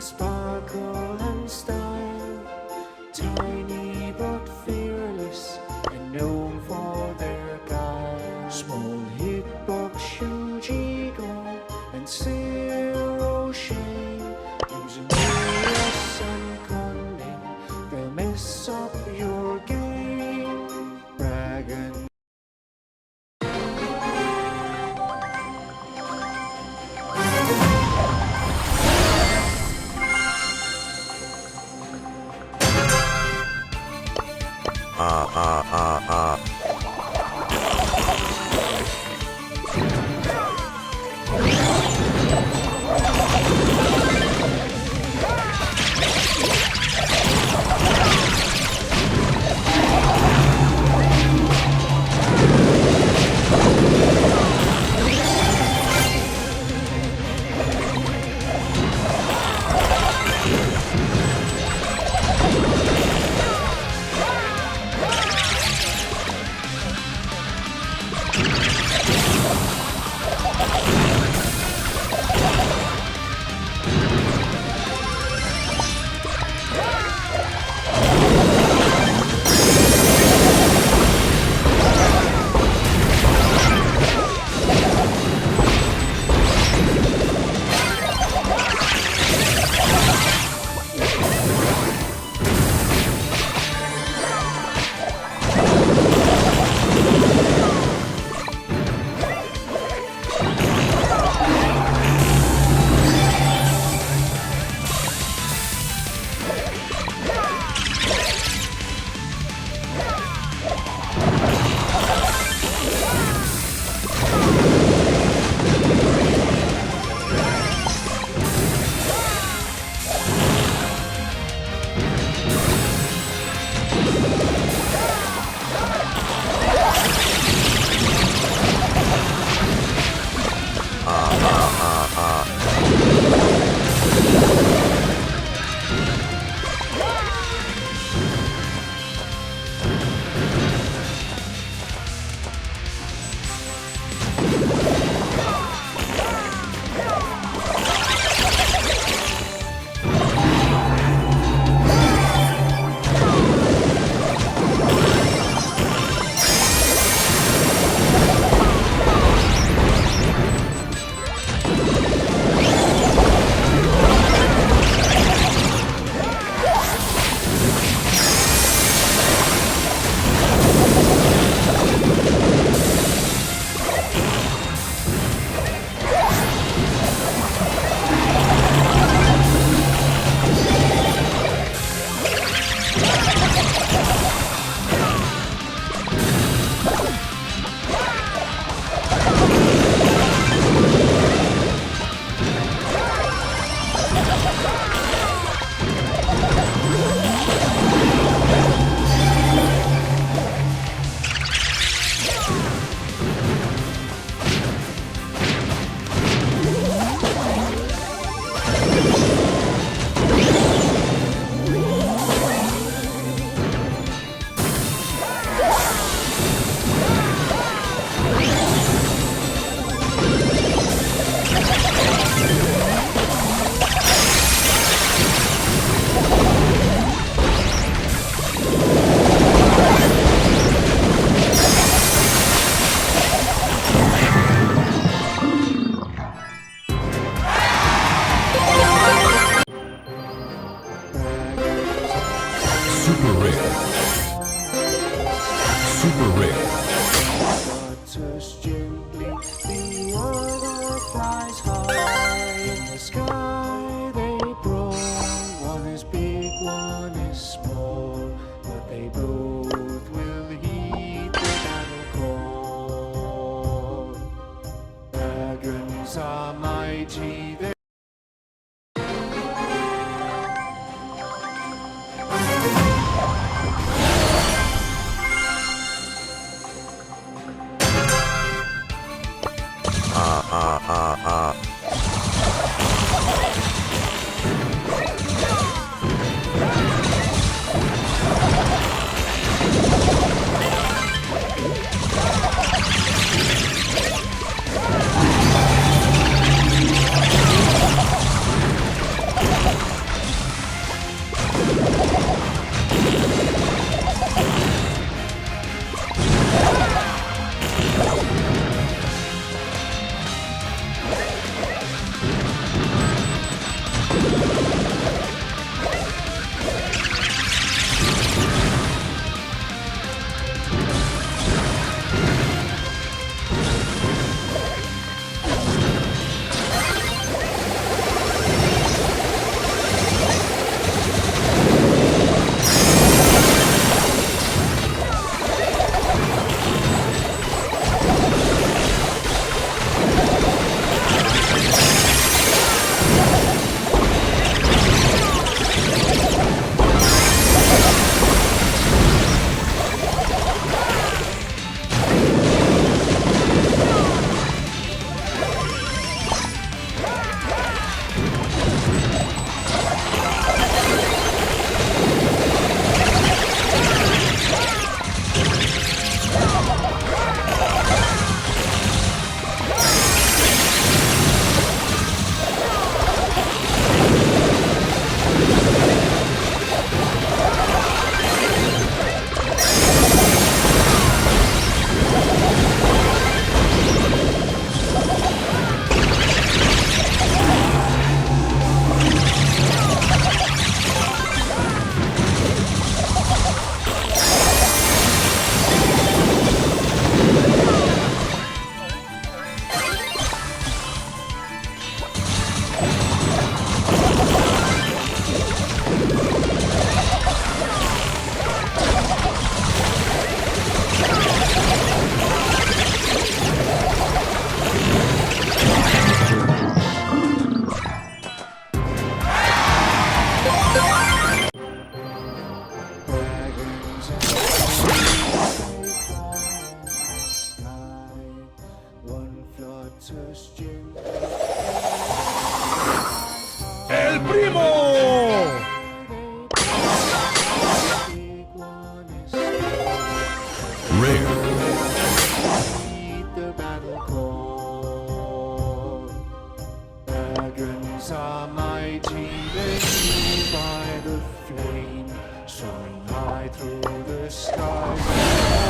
sparkle and style, tiny but fearless and known for their guile. Small hitbox Shujigo and Siroshin, using genius and cunning, they'll mess up your game. Dragon Super rare. Super rare. Flutters gently, the other flies high in the sky. They brawl. One is big, one is small, but they both will heed the battle call. Dragons are mighty. Dragons and trees, they cry in the sky. One flutters gently. ¡El primo! Big one is Rare. heed the battle call. Dragons are mighty, they move by the flame, soaring high through the skies.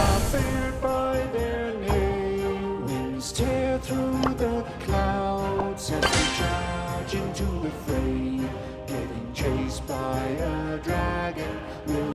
Are feared by their name. Winds tear through the clouds as they charge into the fray. Getting chased by a dragon will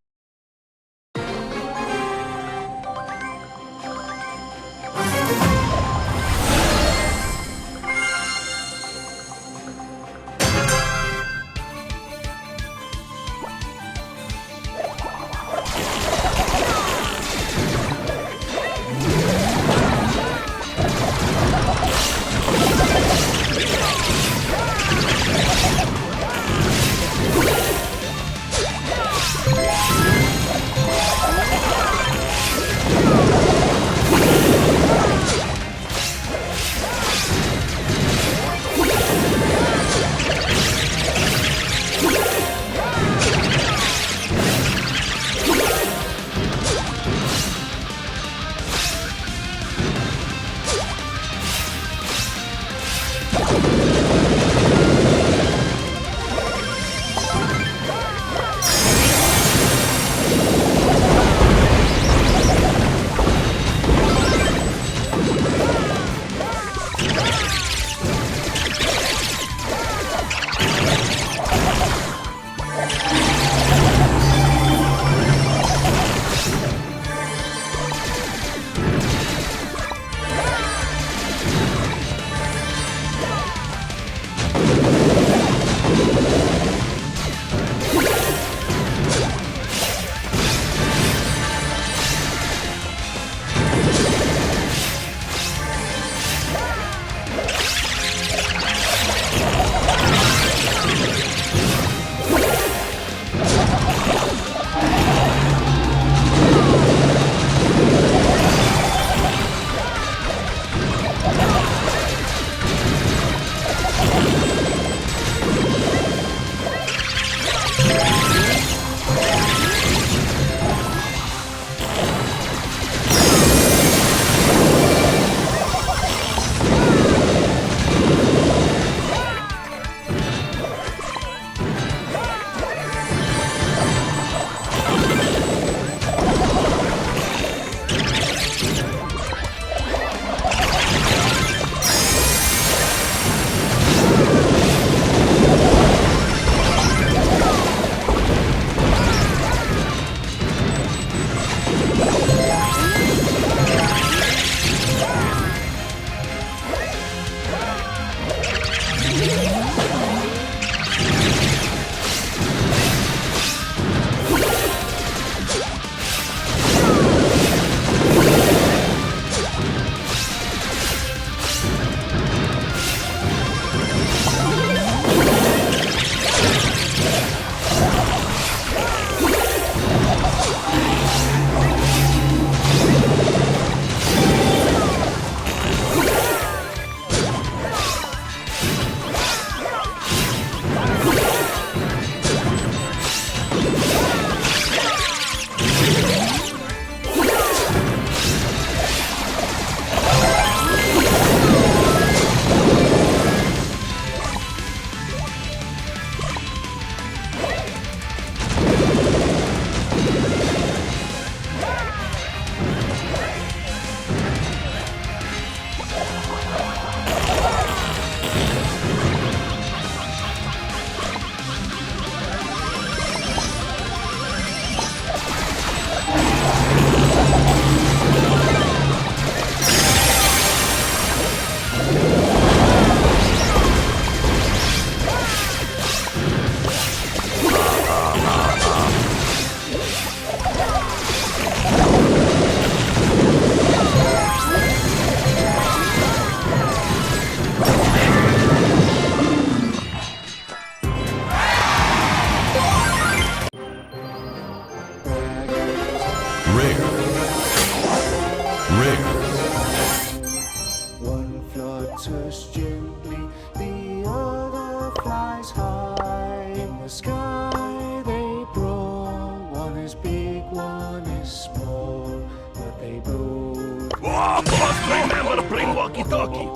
the sky they brawl. One is big, one is small, but they both. Oh, boss, remember to bring walkie-talkie.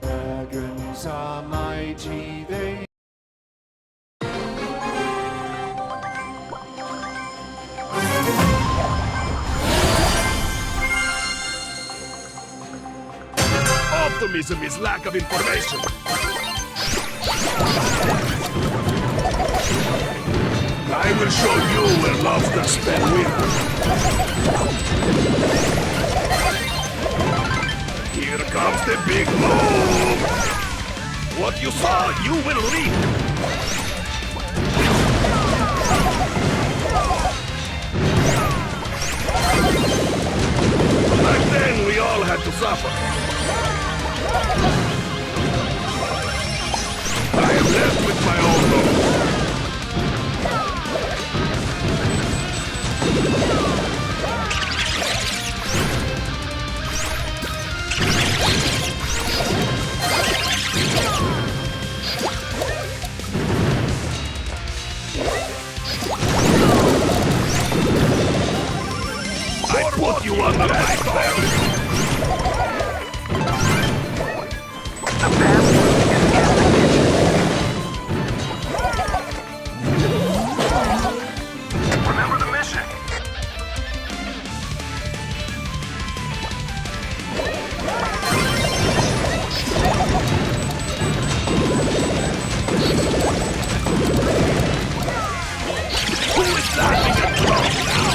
Dragons are mighty, they. Optimism is lack of information. I will show you where lobsters spend winter. Here comes the big move. What you saw, you will reap. Back then, we all had to suffer. I am left with my own home. I put you on the back belt. Remember the mission. Who is laughing at Grom now?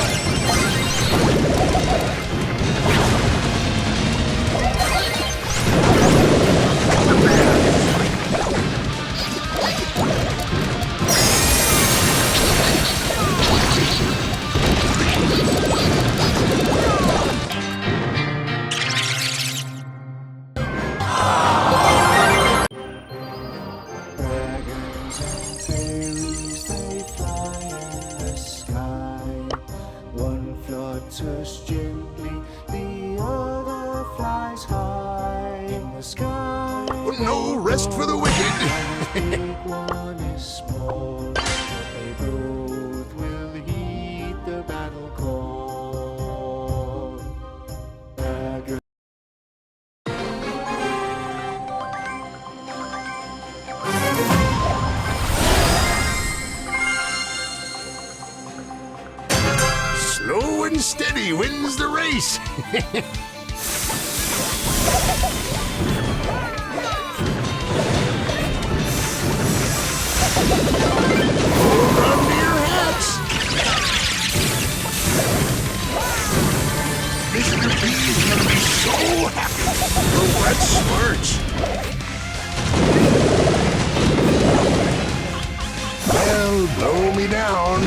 Dragons and fairies, they fly in the sky. One flutters gently, the other flies high in the sky. No rest for the wicked. One is big, one is small, but they both will heed the battle call. Dragons. Slow and steady wins the race. Hold on to your hats. Mr. B is gonna be so happy. The wet smirch. Well, blow me down.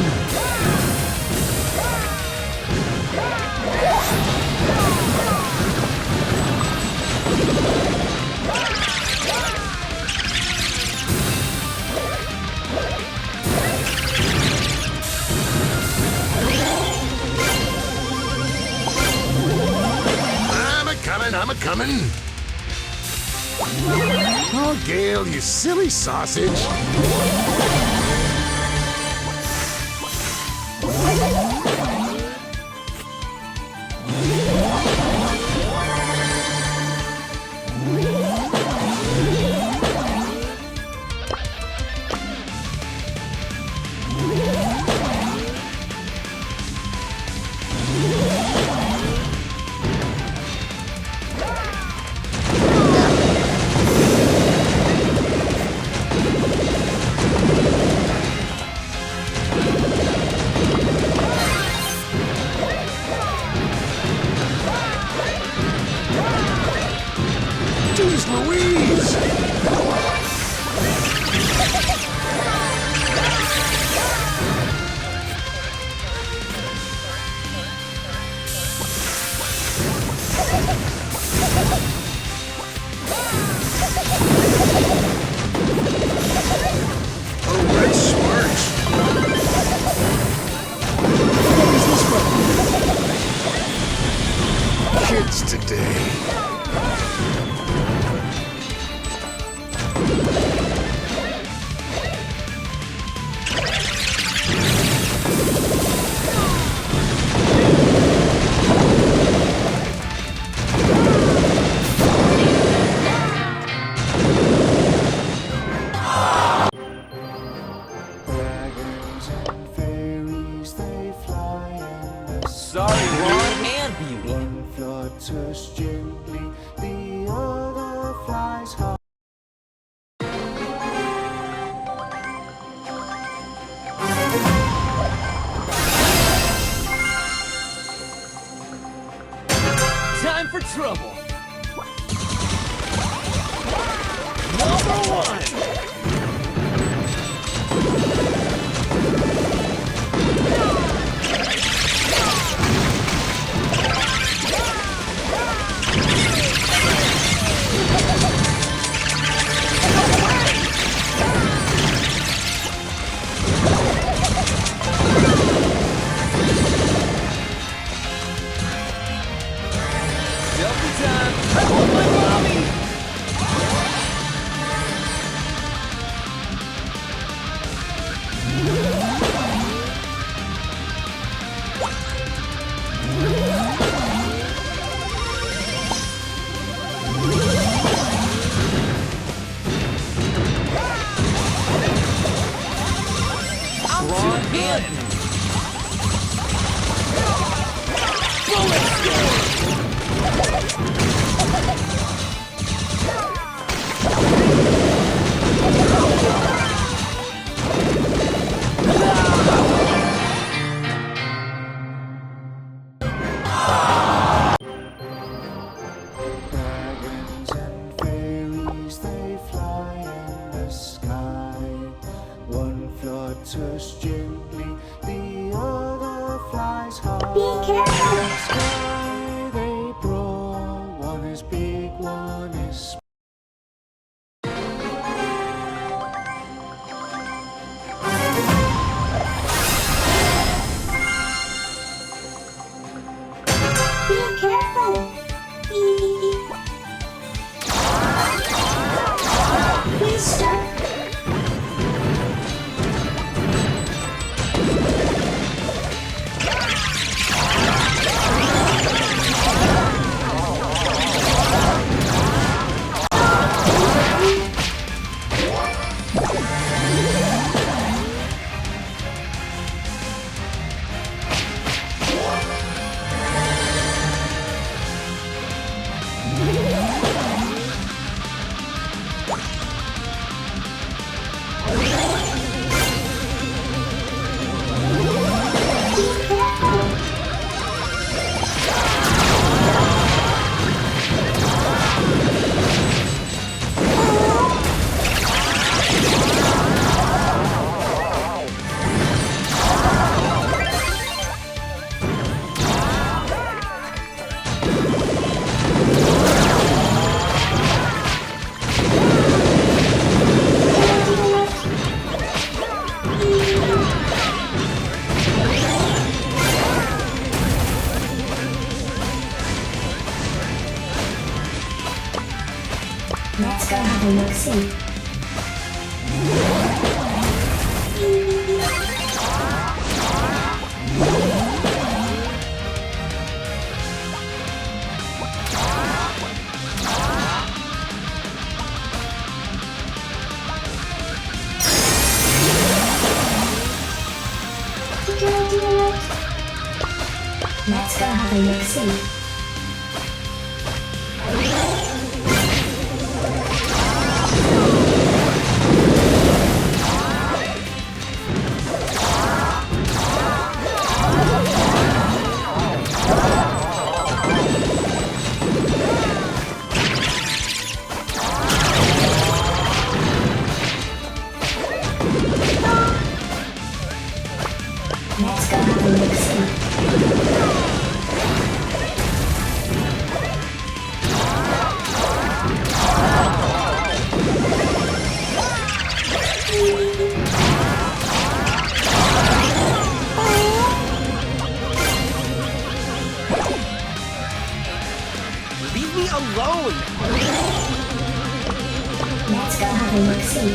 I'm a-comin'. Oh, Gale, you silly sausage. trouble. Number one. Selfie time. I want my mommy. I'm too good. Bullet storm. Dragons and fairies, they fly in the sky. One flutters gently, the other flies high. Be careful. In the sky they brawl, one is big, one is small. Be careful. Please stop. Let's go have a look-see. Let's go have a look-see. Let's go have a look-see. Leave me alone. Let's go have a look-see.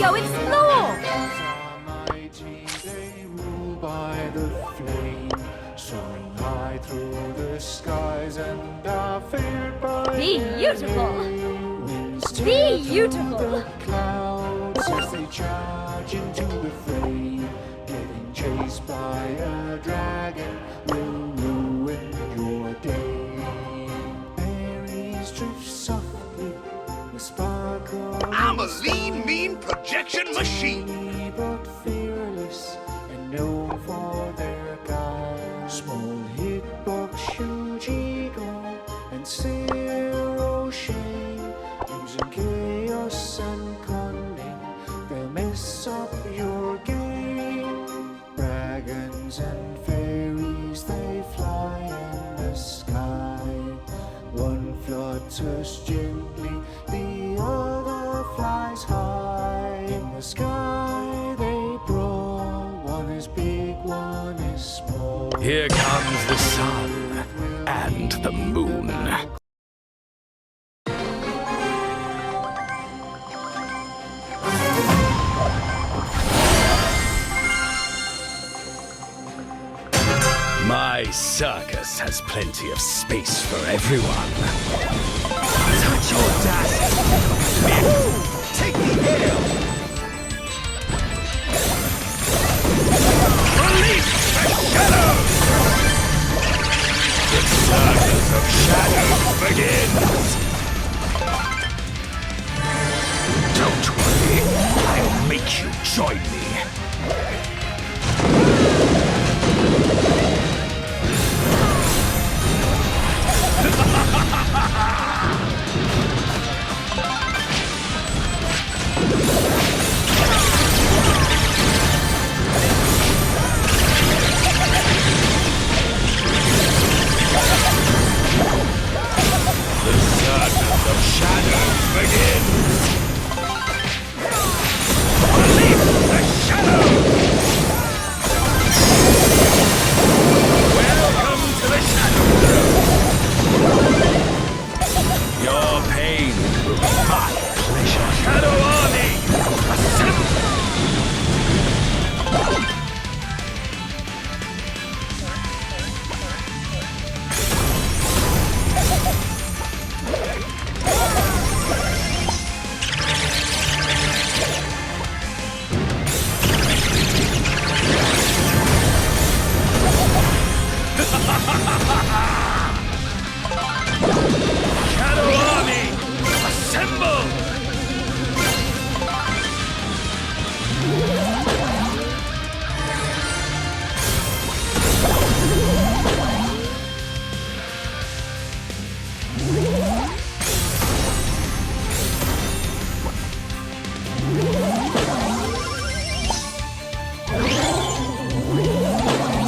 go explore! Mighty, they rule by the flame, soaring high through the skies and are feared by Beautiful! winds tear through Beautiful! the clouds as they charge into the fray. Getting chased by a dragon will ruin your day. Fairies drift softly with sparkle. I'm a lean, mean projection machine. But fearless and known for their guile. Small hitbox, Shujigo, and Zero Shane. Using chaos and cunning, they'll mess up your game. Dragons and fairies, they fly in the sky. One flutters gently, the other flies high. In the sky they brawl, one is big, one is small. Here comes the sun and the moon. My circus has plenty of space for everyone. Such audacity! Take the air! Release the shadows! The circus of shadows begins! Don't worry, I'll make you join me.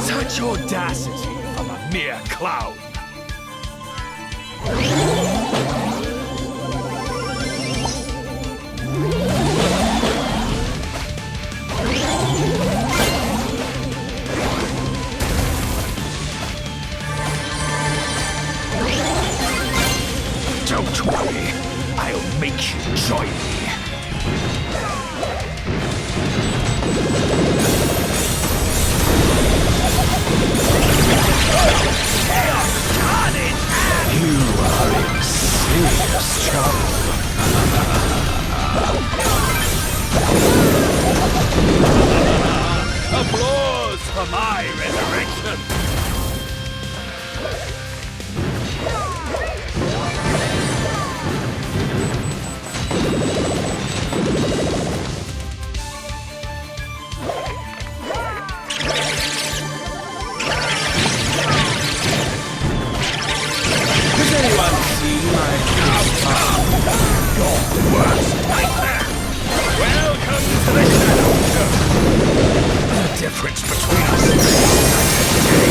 Such audacity from a mere clown! Don't worry, I'll make you join me. You are in serious trouble. Applause for my resurrection! Has anyone seen my your worst nightmare? Welcome to the Shadow Show! The difference between us is night and day.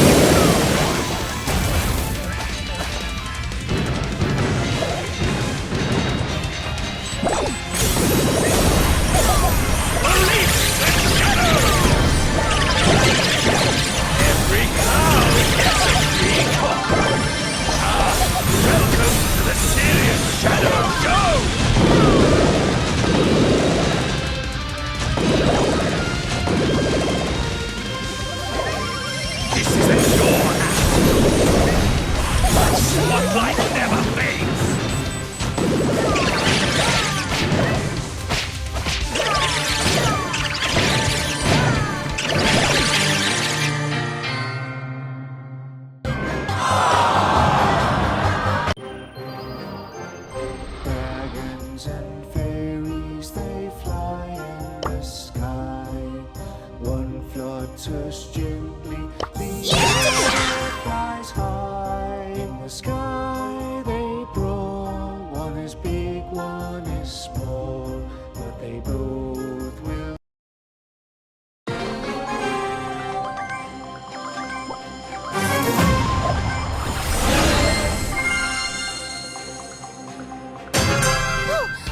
they both will.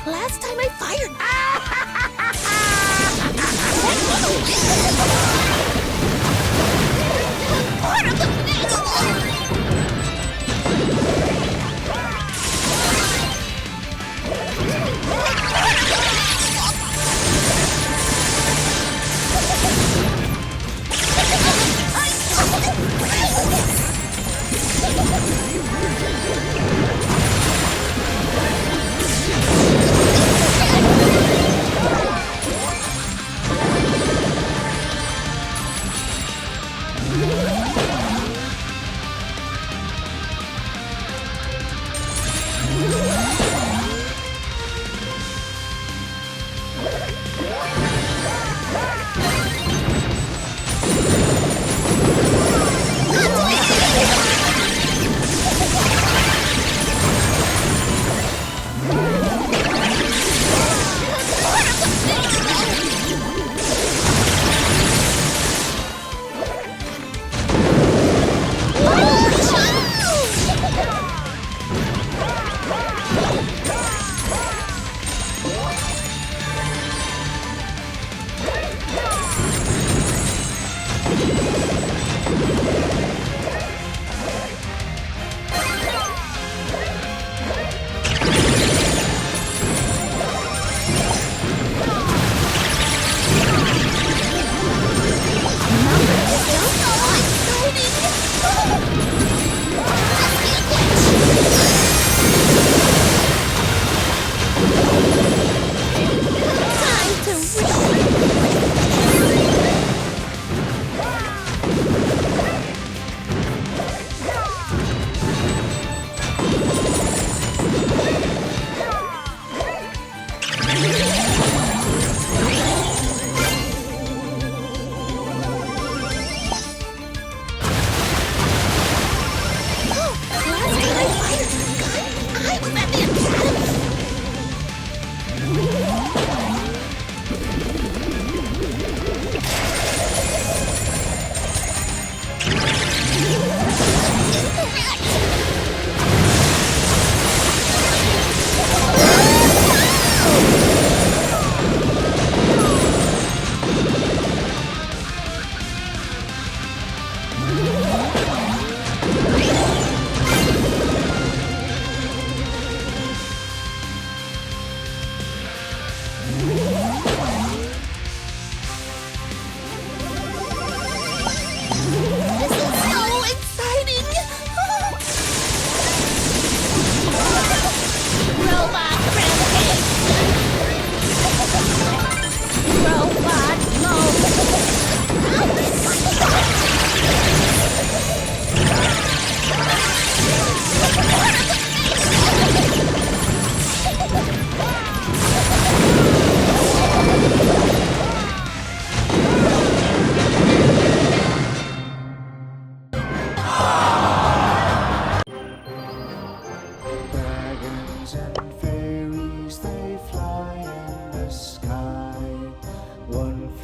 Last time I fired. Part of the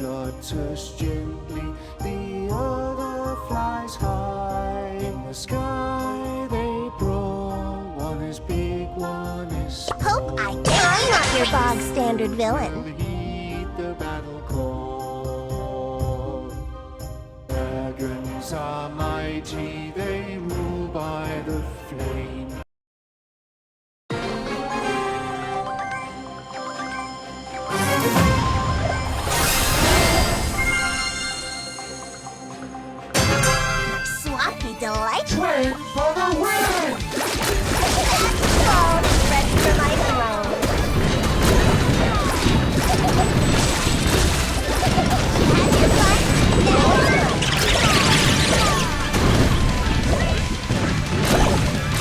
flutters gently, the other flies high. In the sky they brawl, one is big, one is small. Hope I'm not your bog standard villain. Heed the battle call. Dragons are mighty, they rule by the flame. Swampy delight. Wait for the win! Oh, ready for my throne. Have your fun.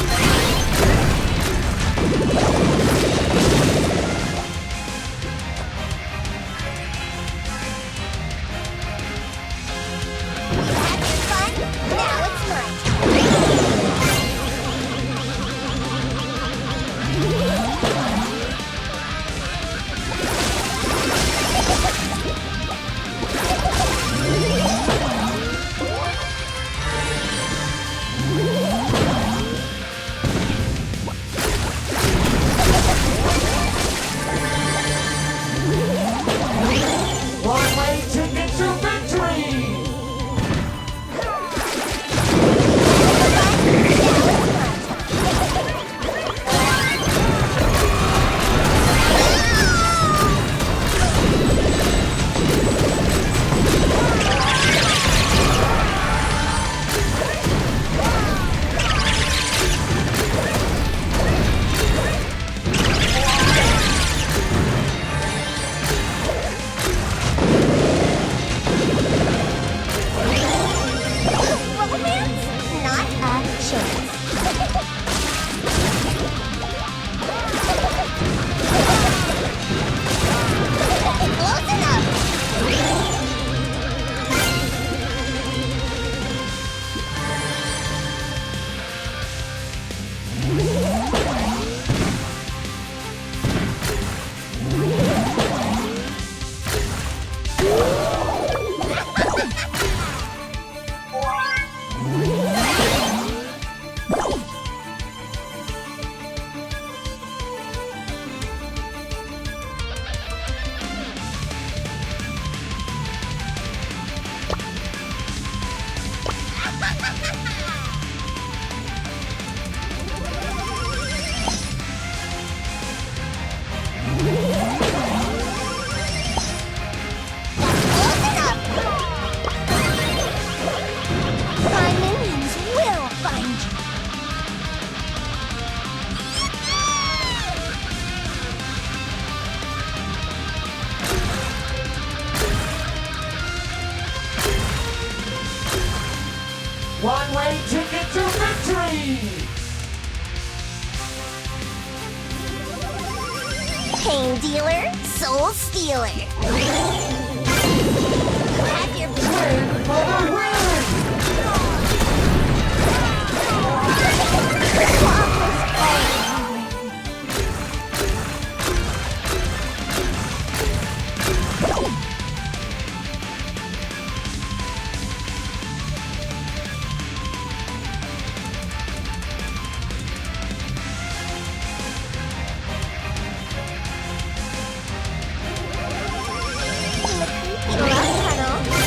Now Pain dealer, soul stealer. Have your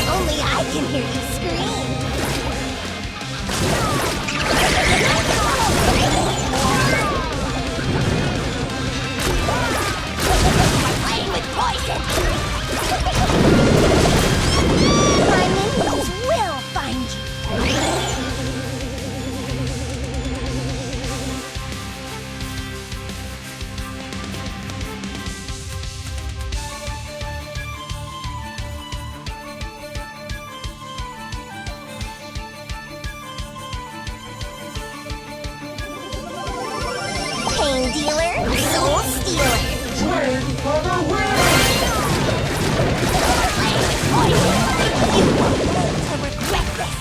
only I can hear you scream. Playing with poison. My minions will find you. Pain dealer, soul stealer. Playing with poison. You won't live to regret this.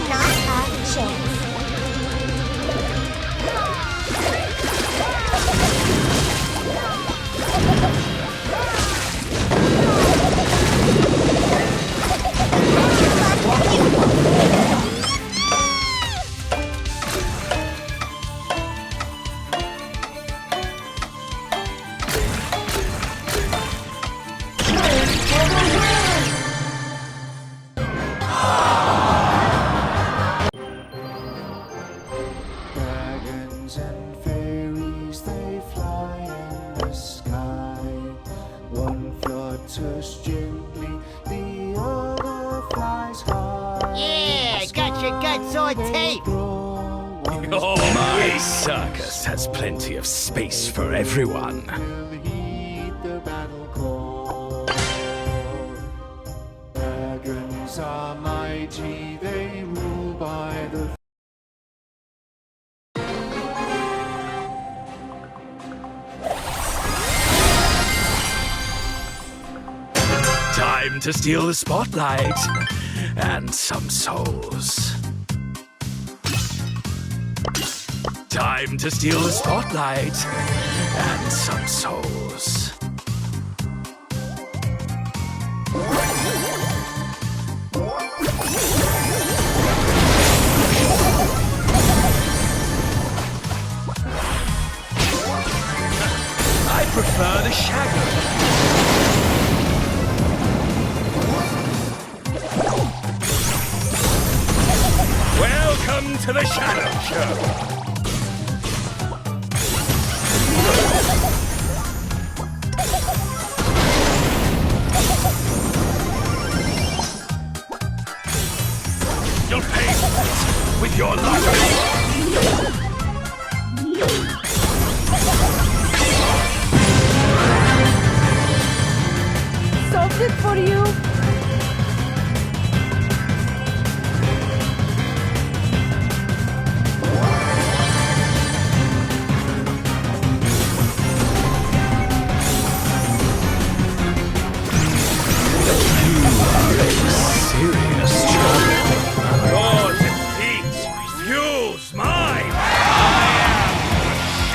Not a chance. Dragons and fairies, they fly in the sky. One flutters gently, the other flies high. Yeah, got your guts on tape. Oh, my circus has plenty of space for everyone. Heed the battle call. Dragons are mighty, they rule by the Time to steal the spotlight and some souls. Time to steal the spotlight and some souls. I prefer the shadow. Welcome to the Shadow Show. You'll pay for it with your life. Something for you. Serious trouble. Your defeat fuels mine.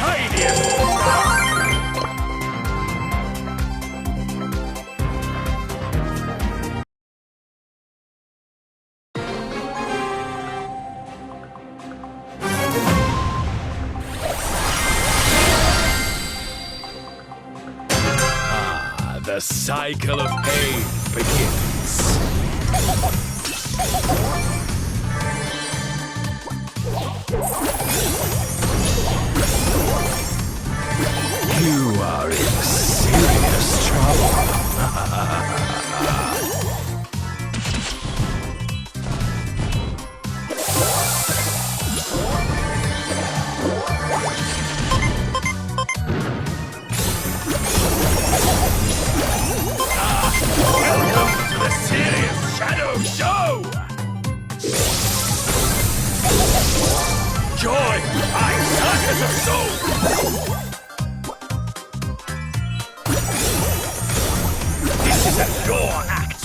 I am the shiniest star. The cycle of pain begins. You are in serious trouble. boy! I circus of souls! This isn't your act!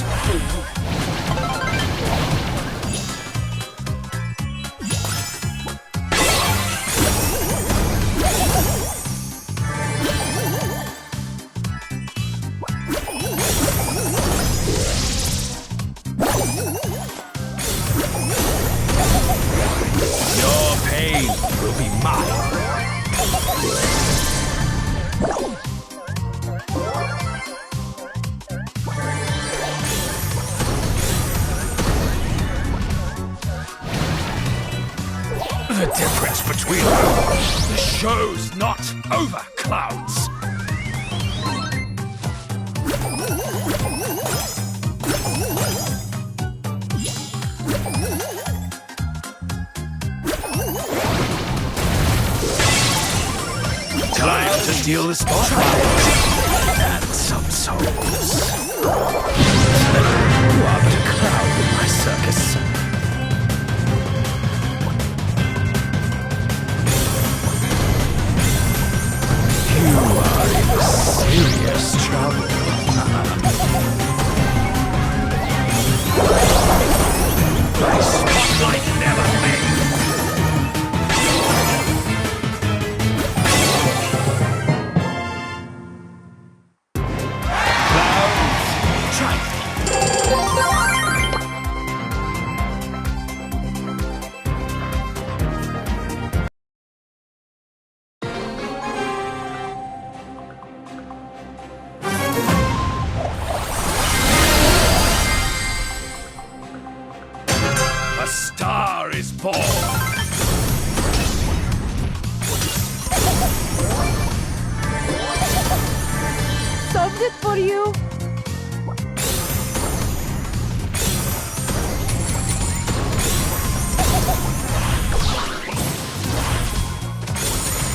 Your pain will be mine. The difference between the show's not over, clowns. Time to steal the spotlight and some souls. You are but a clown in my circus. You are in serious trouble. My spotlight never fades. A star is born. Solved it for you.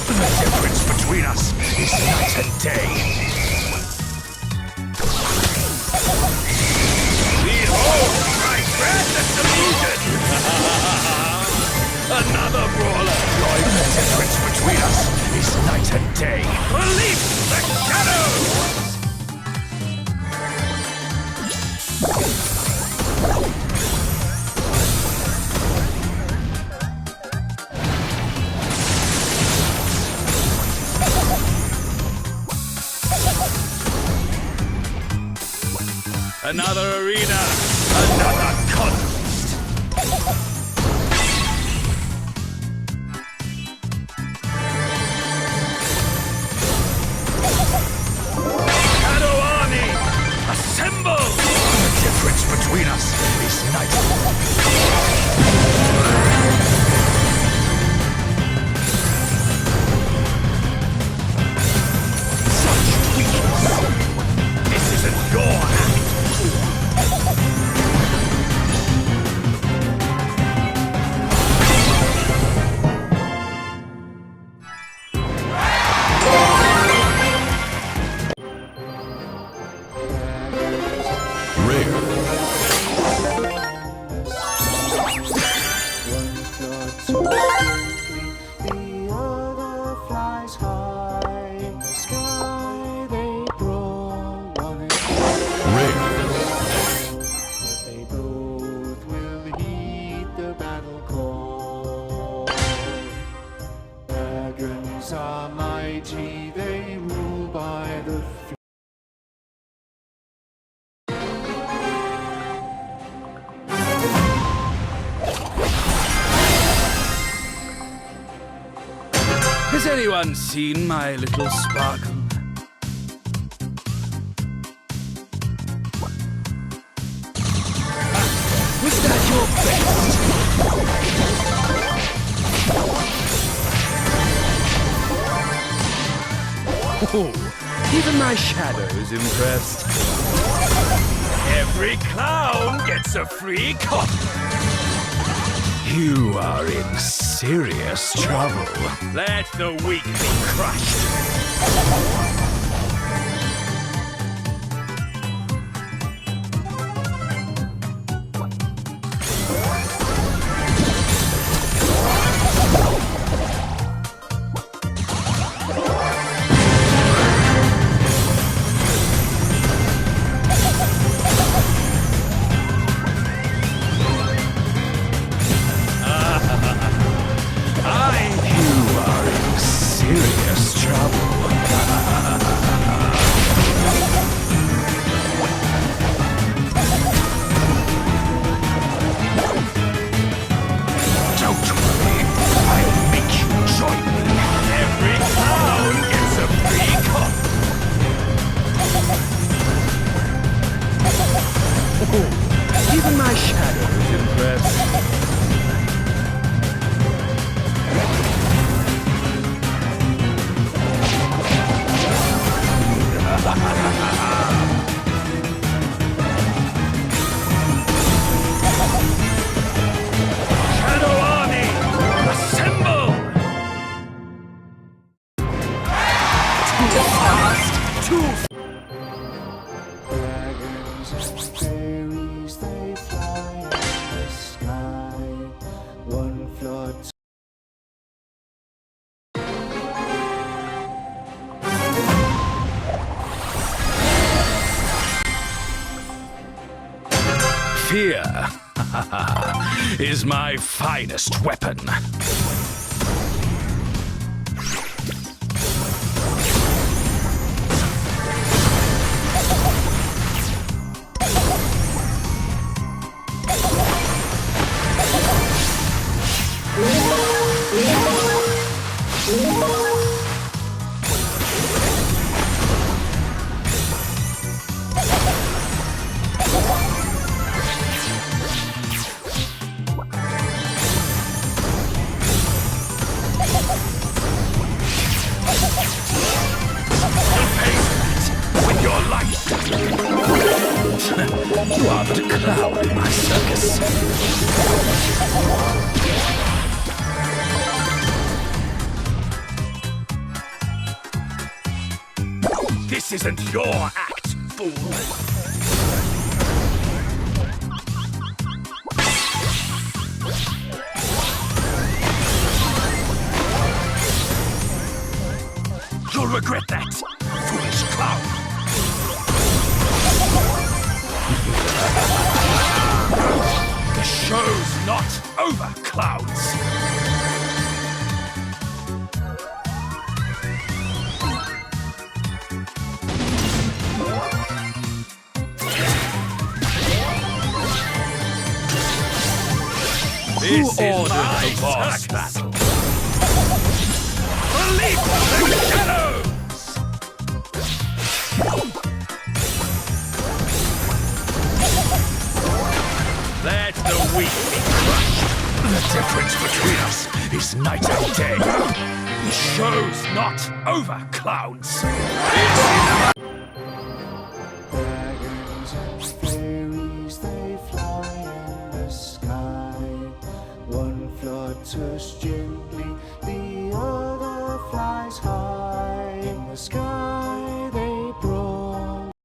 The difference between us is night and day. Behold my grandest illusion! Another brawler! The difference between us is night and day. Release the shadows! Another arena, another conquest. Shadow army, assemble! The difference between us is night. Such weakness. This isn't your act. The other flies high in the sky. They brawl, one is but they both will heed the battle call. Dragons are mighty, they rule by the Has anyone seen my little sparkle? Was that your best? Oh, even my shadow's impressed. Every clown gets a free cop. You are in serious trouble. Let the weak be crushed. serious trouble. Don't worry, I'll make you join me. Every clown gets a free cup. Even my shadow is impressed. Shadow Army, assemble! Too fast, too fast. Dragons and fairies, they fly in the sky. One floats. Fear is my finest weapon. With your life. You are but a clown in my circus. This isn't your act, fool. You'll regret that, foolish clown. The show's not over, clowns. This is my boss battle. Release the shadows! Let the weak be crushed. The difference between us is night and day. The show's not over, clowns. Dragons and fairies, they fly in the sky. One flutters gently, the other flies high in the sky.